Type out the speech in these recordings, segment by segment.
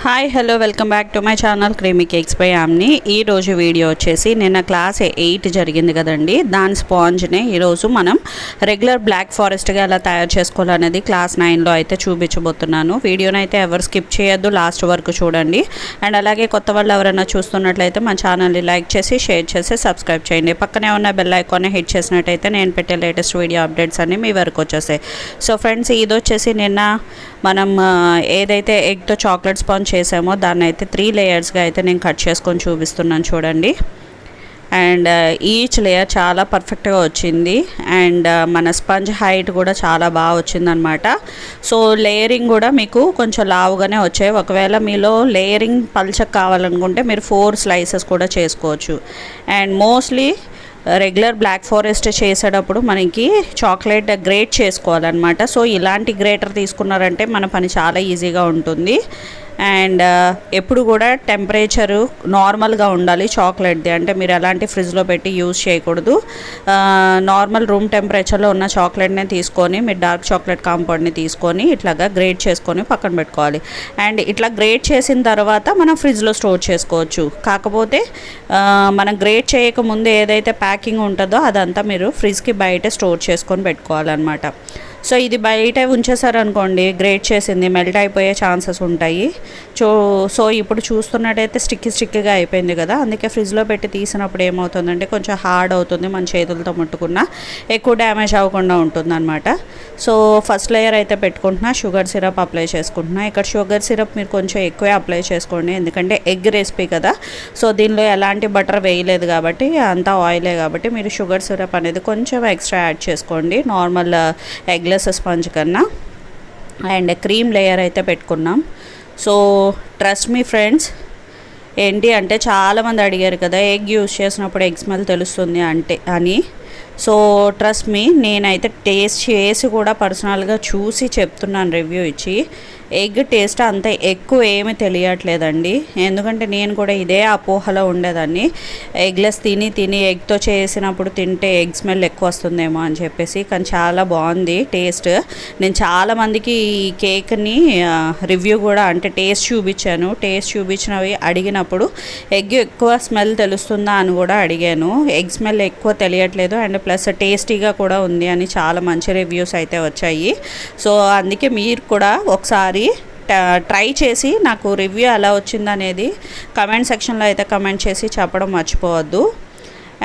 Hi hello welcome back to my channel creamy cakes by Yamini. ఈరోజు video వచ్చేసి నిన్న class 8 జరిగింది కదండి, దాని స్పాంజ్ని ఈరోజు మనం రెగ్యులర్ బ్లాక్ ఫారెస్ట్గా ఎలా తయారు చేసుకోవాలనేది క్లాస్ 9లో అయితే చూపించబోతున్నాను. వీడియోని అయితే ఎవరు స్కిప్ చేయొద్దు, లాస్ట్ వరకు చూడండి. అండ్ అలాగే కొత్త వాళ్ళు ఎవరైనా చూస్తున్నట్లయితే మన ఛానల్ని లైక్ చేసి షేర్ చేసి సబ్స్క్రైబ్ చేయండి. పక్కనే ఉన్న బెల్ ఐకాన్ని హిట్ చేసినట్టయితే నేను పెట్టే లేటెస్ట్ వీడియో అప్డేట్స్ అన్నీ మీ వరకు వచ్చేసాయి. సో ఫ్రెండ్స్, ఇది వచ్చేసి నిన్న మనం ఏదైతే ఎగ్తో చాక్లెట్ స్పాంజ్ చేసామో దాన్ని అయితే 3 లేయర్స్గా అయితే నేను కట్ చేసుకొని చూపిస్తున్నాను చూడండి. అండ్ ఈచ్ లేయర్ చాలా పర్ఫెక్ట్గా వచ్చింది. అండ్ మన స్పంజ్ హైట్ కూడా చాలా బాగా వచ్చిందనమాట. సో లేయరింగ్ కూడా మీకు కొంచెం లావుగానే వచ్చాయి. ఒకవేళ మీలో లేయరింగ్ పల్చగా కావాలనుకుంటే మీరు 4 స్లైసెస్ కూడా చేసుకోవచ్చు. And mostly regular black forest చేసేటప్పుడు మనకి చాక్లెట్ గ్రేట్ చేసుకోవాలన్నమాట. సో ఇలాంటి గ్రేటర్ తీసుకున్నారంటే మన పని చాలా ఈజీగా ఉంటుంది. అండ్ ఎప్పుడు కూడా టెంపరేచరు నార్మల్గా ఉండాలి చాక్లెట్ది. అంటే మీరు ఎలాంటి ఫ్రిడ్జ్లో పెట్టి యూజ్ చేయకూడదు. నార్మల్ రూమ్ టెంపరేచర్లో ఉన్న చాక్లెట్ని తీసుకొని మీరు డార్క్ చాక్లెట్ కాంపౌండ్ని తీసుకొని ఇట్లాగా గ్రేట్ చేసుకొని పక్కన పెట్టుకోవాలి. అండ్ ఇట్లా గ్రేట్ చేసిన తర్వాత మనం ఫ్రిడ్జ్లో స్టోర్ చేసుకోవచ్చు. కాకపోతే మనం గ్రేట్ చేయకముందు ఏదైతే ప్యాకింగ్ ఉంటుందో అదంతా మీరు ఫ్రిడ్జ్కి బయట స్టోర్ చేసుకొని పెట్టుకోవాలన్నమాట. సో ఇది బయట ఉంచేసారనుకోండి, గ్రేట్ చేసింది మెల్ట్ అయిపోయే ఛాన్సెస్ ఉంటాయి. సో ఇప్పుడు చూస్తున్నట్టయితే స్టిక్కీగా అయిపోయింది కదా, అందుకే ఫ్రిడ్జ్లో పెట్టి తీసినప్పుడు ఏమవుతుందంటే కొంచెం హార్డ్ అవుతుంది, మన చేతులతో ముట్టుకున్నా ఎక్కువ డ్యామేజ్ అవ్వకుండా ఉంటుందన్నమాట. సో ఫస్ట్ లేయర్ అయితే పెట్టుకుంటున్నా, షుగర్ సిరప్ అప్లై చేసుకుంటున్నా. ఇక్కడ షుగర్ సిరప్ మీరు కొంచెం ఎక్కువే అప్లై చేసుకోండి, ఎందుకంటే ఎగ్ రెసిపీ కదా. సో దీనిలో ఎలాంటి బటర్ వేయలేదు కాబట్టి అంతా ఆయిలే కాబట్టి మీరు షుగర్ సిరప్ అనేది కొంచెం ఎక్స్ట్రా యాడ్ చేసుకోండి నార్మల్ ఎగ్లెస్ స్పాంజ్ కన్నా. అండ్ క్రీమ్ లేయర్ అయితే పెట్టుకున్నాం. సో ట్రస్ట్ మీ ఫ్రెండ్స్, ఏంటి అంటే చాలామంది అడిగారు కదా ఎగ్ యూజ్ చేసినప్పుడు ఎగ్ స్మెల్ తెలుస్తుంది అంటే అని. సో ట్రస్ట్ మీ, నేనైతే టేస్ట్ చేసి కూడా పర్సనల్గా చూసి చెప్తున్నాను, రివ్యూ ఇచ్చి. ఎగ్ టేస్ట్ అంత ఎక్కువ ఏమీ తెలియట్లేదండి, ఎందుకంటే నేను కూడా ఇదే అపోహలో ఉండేదాన్ని. ఎగ్లెస్ తిని ఎగ్తో చేసినప్పుడు తింటే ఎగ్ స్మెల్ ఎక్కువ వస్తుందేమో అని చెప్పేసి. కానీ చాలా బాగుంది టేస్ట్. నేను చాలామందికి ఈ కేక్ని రివ్యూ కూడా అంటే టేస్ట్ చూపించాను. టేస్ట్ చూపించినవి అడిగినప్పుడు ఎగ్ ఎక్కువ స్మెల్ తెలుస్తుందా అని కూడా అడిగాను. ఎగ్ స్మెల్ ఎక్కువ తెలియట్లేదు అండ్ ప్లస్ టేస్టీగా కూడా ఉంది అని చాలా మంచి రివ్యూస్ అయితే వచ్చాయి. సో అందుకే మీరు కూడా ఒకసారి ట్రై చేసి నాకు రివ్యూ ఎలా వచ్చిందనేది కమెంట్ సెక్షన్లో అయితే కమెంట్ చేసి చెప్పడం మర్చిపోవద్దు.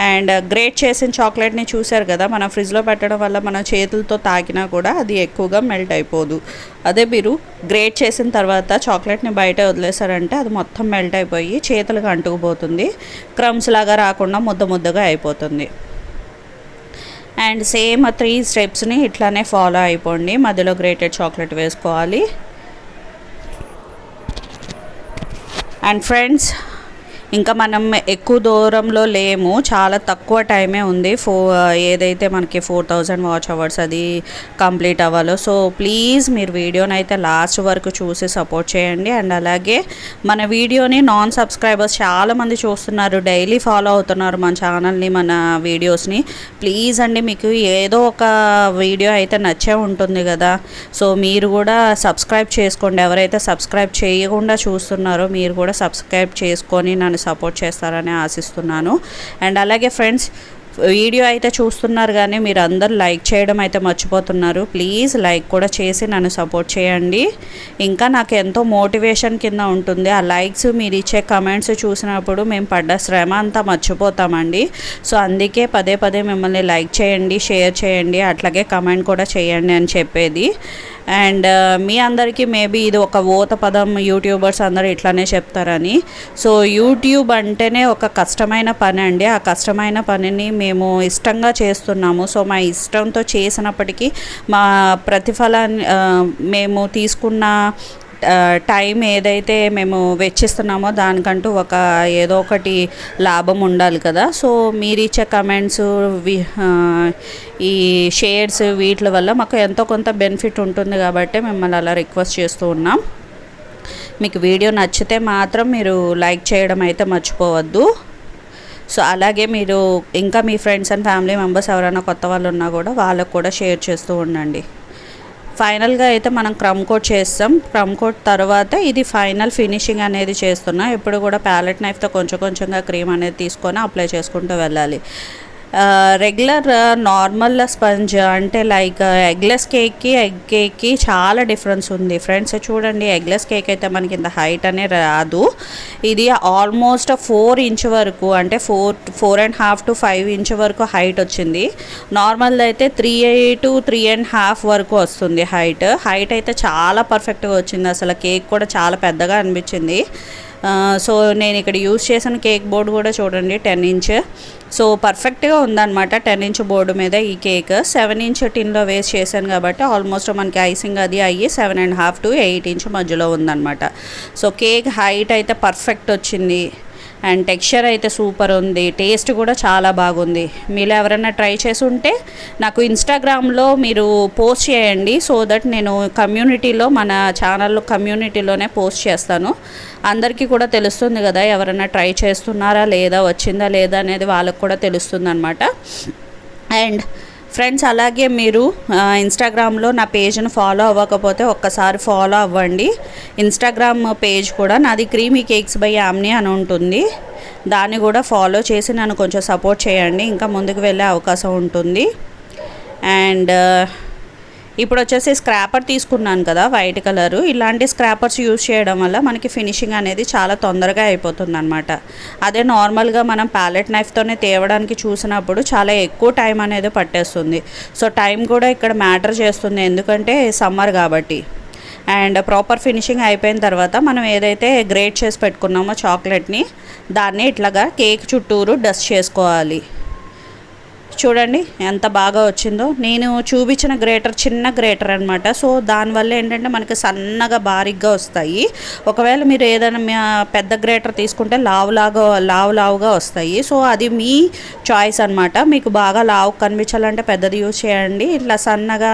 అండ్ గ్రేట్ చేసిన చాక్లెట్ని చూశారు కదా, మనం ఫ్రిడ్జ్లో పెట్టడం వల్ల మన చేతులతో తాకినా కూడా అది ఎక్కువగా మెల్ట్ అయిపోదు. అదే మీరు గ్రేట్ చేసిన తర్వాత చాక్లెట్ని బయట వదిలేసారంటే అది మొత్తం మెల్ట్ అయిపోయి చేతులకు అంటుకుపోతుంది, క్రమ్స్ లాగా రాకుండా ముద్దగా అయిపోతుంది. అండ్ సేమ్ 3 స్టెప్స్ని ఇట్లానే ఫాలో అయిపోండి. మధ్యలో గ్రేటెడ్ చాక్లెట్ వేసుకోవాలి. అండ్ ఫ్రెండ్స్, ఇంకా మనం ఎక్కువ దూరంలో లేము, చాలా తక్కువ టైమే ఉంది. ఏదైతే మనకి 4000 వాచ్ అవర్స్ అది కంప్లీట్ అవ్వాలో. సో ప్లీజ్ మీరు వీడియోని అయితే లాస్ట్ వరకు చూసి సపోర్ట్ చేయండి. అండ్ అలాగే మన వీడియోని నాన్ సబ్స్క్రైబర్స్ చాలామంది చూస్తున్నారు, డైలీ ఫాలో అవుతున్నారు మన ఛానల్ని, మన వీడియోస్ని. ప్లీజ్ అండి, మీకు ఏదో ఒక వీడియో అయితే నచ్చే ఉంటుంది కదా, సో మీరు కూడా సబ్స్క్రైబ్ చేసుకోండి. ఎవరైతే సబ్స్క్రైబ్ చేయకుండా చూస్తున్నారో మీరు కూడా సబ్స్క్రైబ్ చేసుకొని నన్ను సపోర్ట్ చేస్తారని ఆశిస్తున్నాను. అండ్ అలాగే ఫ్రెండ్స్, వీడియో అయితే చూస్తున్నారు కానీ మీరు అందరూ లైక్ చేయడం అయితే మర్చిపోతున్నారు. ప్లీజ్ లైక్ కూడా చేసి నన్ను సపోర్ట్ చేయండి. ఇంకా నాకు ఎంతో మోటివేషన్ కింద ఉంటుంది. ఆ లైక్స్, మీరు ఇచ్చే కమెంట్స్ చూసినప్పుడు మేము పడ్డ శ్రమ అంతా మర్చిపోతామండి. సో అందుకే పదే మిమ్మల్ని లైక్ చేయండి, షేర్ చేయండి, అట్లాగే కమెంట్ కూడా చేయండి అని చెప్పేది. అండ్ మీ అందరికీ మేబీ ఇది ఒక ఊత పదం, యూట్యూబర్స్ అందరూ ఇట్లానే చెప్తారని. సో యూట్యూబ్ అంటేనే ఒక కష్టమైన పని అండి. ఆ కష్టమైన పనిని మేము ఇష్టంగా చేస్తున్నాము. సో మా ఇష్టంతో చేసినప్పటికీ మా ప్రతిఫలాన్ని మేము తీసుకున్న టైం ఏదైతే మేము వెచ్చిస్తున్నామో దానికంటూ ఏదో ఒకటి లాభం ఉండాలి కదా. సో మీరు ఇచ్చే కమెంట్స్, ఈ షేర్స్, వీటి వల్ల మాకు ఎంతో కొంత బెనిఫిట్ ఉంటుంది కాబట్టి మిమ్మల్ని అలా రిక్వెస్ట్ చేస్తూ ఉన్నాం. మీకు వీడియో నచ్చితే మాత్రం మీరు లైక్ చేయడం అయితే మర్చిపోవద్దు. సో అలాగే మీరు ఇంకా మీ ఫ్రెండ్స్ అండ్ ఫ్యామిలీ మెంబర్స్ ఎవరైనా కొత్త వాళ్ళు ఉన్నా కూడా వాళ్ళకు కూడా షేర్ చేస్తూ ఉండండి. ఫైనల్గా అయితే మనం క్రమ్ కోట్ చేస్తాం. క్రమ్ కోట్ తర్వాత ఇది ఫైనల్ ఫినిషింగ్ అనేది చేస్తున్నా. ఎప్పుడు కూడా ప్యాలెట్ నైఫ్తో కొంచెం కొంచెంగా క్రీమ్ అనేది తీసుకొని అప్లై చేసుకుంటూ వెళ్ళాలి. రెగ్యులర్ నార్మల్ స్పంజ్ అంటే లైక్ ఎగ్లెస్ కేక్కి ఎగ్ కేక్కి చాలా డిఫరెన్స్ ఉంది ఫ్రెండ్స్. చూడండి, ఎగ్లెస్ కేక్ అయితే మనకి ఇంత హైట్ అనే రాదు. ఇది ఆల్మోస్ట్ 4 ఇంచ్ వరకు, అంటే 4.5 to 5 ఇంచ్ వరకు హైట్ వచ్చింది. నార్మల్ది అయితే 3 to 3.5 వరకు వస్తుంది హైట్ అయితే చాలా పర్ఫెక్ట్గా వచ్చింది. అసలు కేక్ కూడా చాలా పెద్దగా అనిపించింది. సో నేను ఇక్కడ యూజ్ చేసిన కేక్ బోర్డు కూడా చూడండి 10 ఇంచ్. సో పర్ఫెక్ట్గా ఉందన్నమాట 10 ఇంచ్ బోర్డు మీద ఈ కేక్. 7 ఇంచ్ టిన్లో వేస్ట్ చేశాను కాబట్టి ఆల్మోస్ట్ మనకి ఐసింగ్ అది అయ్యి 7.5 to 8 ఇంచ్ మధ్యలో ఉందన్నమాట. సో కేక్ హైట్ అయితే పర్ఫెక్ట్ వచ్చింది అండ్ టెక్స్చర్ అయితే సూపర్ ఉంది. టేస్ట్ కూడా చాలా బాగుంది. మీరు ఎవరైనా ట్రై చేసి ఉంటే నాకు ఇన్స్టాగ్రామ్లో మీరు పోస్ట్ చేయండి. సో దట్ నేను కమ్యూనిటీలో, మన ఛానల్లో కమ్యూనిటీలోనే పోస్ట్ చేస్తాను. అందరికీ కూడా తెలుస్తుంది కదా ఎవరైనా ట్రై చేస్తున్నారా లేదా, వచ్చిందా లేదా అనేది వాళ్ళకు కూడా తెలుస్తుంది అనమాట. అండ్ ఫ్రెండ్స్, అలాగే మీరు ఇన్స్టాగ్రామ్లో నా పేజ్ను ఫాలో అవ్వకపోతే ఒక్కసారి ఫాలో అవ్వండి. ఇన్స్టాగ్రామ్ పేజ్ కూడా నాది క్రీమీ కేక్స్ బై యామ్ని అని ఉంటుంది. దాన్ని కూడా ఫాలో చేసి నన్ను కొంచెం సపోర్ట్ చేయండి, ఇంకా ముందుకు వెళ్ళే అవకాశం ఉంటుంది. అండ్ ఇప్పుడు వచ్చేసి స్క్రాపర్ తీసుకున్నాను కదా వైట్ కలరు. ఇలాంటి స్క్రాపర్స్ యూజ్ చేయడం వల్ల మనకి ఫినిషింగ్ అనేది చాలా తొందరగా అయిపోతుంది అనమాట. అదే నార్మల్గా మనం ప్యాలెట్ నైఫ్తోనే తేవడానికి చూసినప్పుడు చాలా ఎక్కువ టైం అనేది పట్టేస్తుంది. సో టైం కూడా ఇక్కడ మ్యాటర్ చేస్తుంది, ఎందుకంటే సమ్మర్ కాబట్టి. అండ్ ప్రాపర్ ఫినిషింగ్ అయిపోయిన తర్వాత మనం ఏదైతే గ్రేట్ చేసి పెట్టుకున్నామో చాక్లెట్ని, దాన్ని ఇట్లాగా కేక్ చుట్టూరు డస్ట్ చేసుకోవాలి. చూడండి ఎంత బాగా వచ్చిందో. నేను చూపించిన గ్రేటర్ చిన్న గ్రేటర్ అనమాట. సో దానివల్ల ఏంటంటే మనకి సన్నగా బారిగ్గా వస్తాయి. ఒకవేళ మీరు ఏదైనా పెద్ద గ్రేటర్ తీసుకుంటే లావుగా వస్తాయి. సో అది మీ చాయిస్ అనమాట. మీకు బాగా లావు కనిపించాలంటే పెద్దది యూజ్ చేయండి, ఇట్లా సన్నగా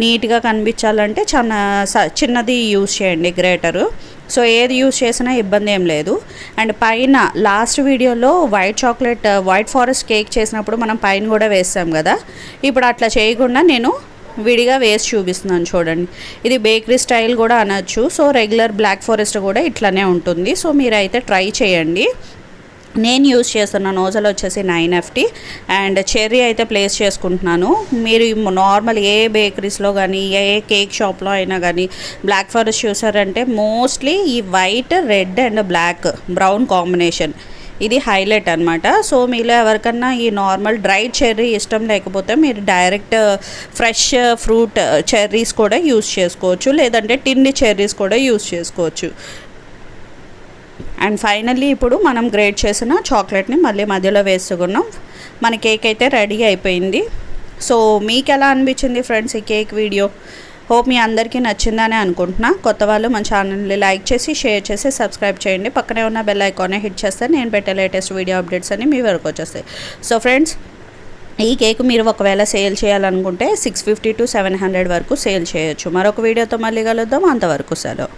నీట్గా కనిపించాలంటే చిన్నది యూజ్ చేయండి గ్రేటరు. సో ఏది యూజ్ చేసినా ఇబ్బంది ఏం లేదు. అండ్ పైన లాస్ట్ వీడియోలో వైట్ ఫారెస్ట్ కేక్ చేసినప్పుడు మనం పైన కూడా వేస్తాం కదా, ఇప్పుడు అట్లా చేయకుండా నేను విడిగా వేసి చూపిస్తున్నాను. చూడండి, ఇది బేకరీ స్టైల్ కూడా అనొచ్చు. సో రెగ్యులర్ బ్లాక్ ఫారెస్ట్ కూడా ఇట్లానే ఉంటుంది. సో మీరైతే ట్రై చేయండి. నేను యూజ్ చేస్తున్న నోజల్ వచ్చేసి 9FT అండ్ చెర్రీ అయితే ప్లేస్ చేసుకుంటున్నాను. మీరు నార్మల్ ఏ బేకరీస్లో కానీ ఏ కేక్ షాప్లో అయినా కానీ బ్లాక్ ఫారెస్ట్ చూసారంటే మోస్ట్లీ ఈ white, red and brown combination ఇది హైలైట్ అనమాట. సో మీలో ఎవరికన్నా ఈ నార్మల్ డ్రై చెర్రీ ఇష్టం లేకపోతే మీరు డైరెక్ట్ ఫ్రెష్ ఫ్రూట్ చెర్రీస్ కూడా యూజ్ చేసుకోవచ్చు, లేదంటే టిండి చెర్రీస్ కూడా యూజ్ చేసుకోవచ్చు. అండ్ ఫైనల్లీ ఇప్పుడు మనం గ్రేట్ చేసిన చాక్లెట్ని మళ్ళీ మధ్యలో వేసుకున్నాం. మన కేక్ అయితే రెడీ అయిపోయింది. సో మీకు ఎలా అనిపించింది ఫ్రెండ్స్ ఈ కేక్ వీడియో? హోప్ మీ అందరికీ నచ్చిందని అనుకుంటున్నా. కొత్త వాళ్ళు మన ఛానల్ని లైక్ చేసి, షేర్ చేసి, సబ్స్క్రైబ్ చేయండి. పక్కనే ఉన్న బెల్ ఐకాన్ని హిట్ చేస్తే నేను పెట్టే లేటెస్ట్ వీడియో అప్డేట్స్ అన్ని మీ వరకు వచ్చేస్తాయి. సో ఫ్రెండ్స్, ఈ కేక్ మీరు ఒకవేళ సేల్ చేయాలనుకుంటే 650 to 700 వరకు సేల్ చేయొచ్చు. మరొక వీడియోతో మళ్ళీ కలుద్దాం. అంతవరకు సెలవు.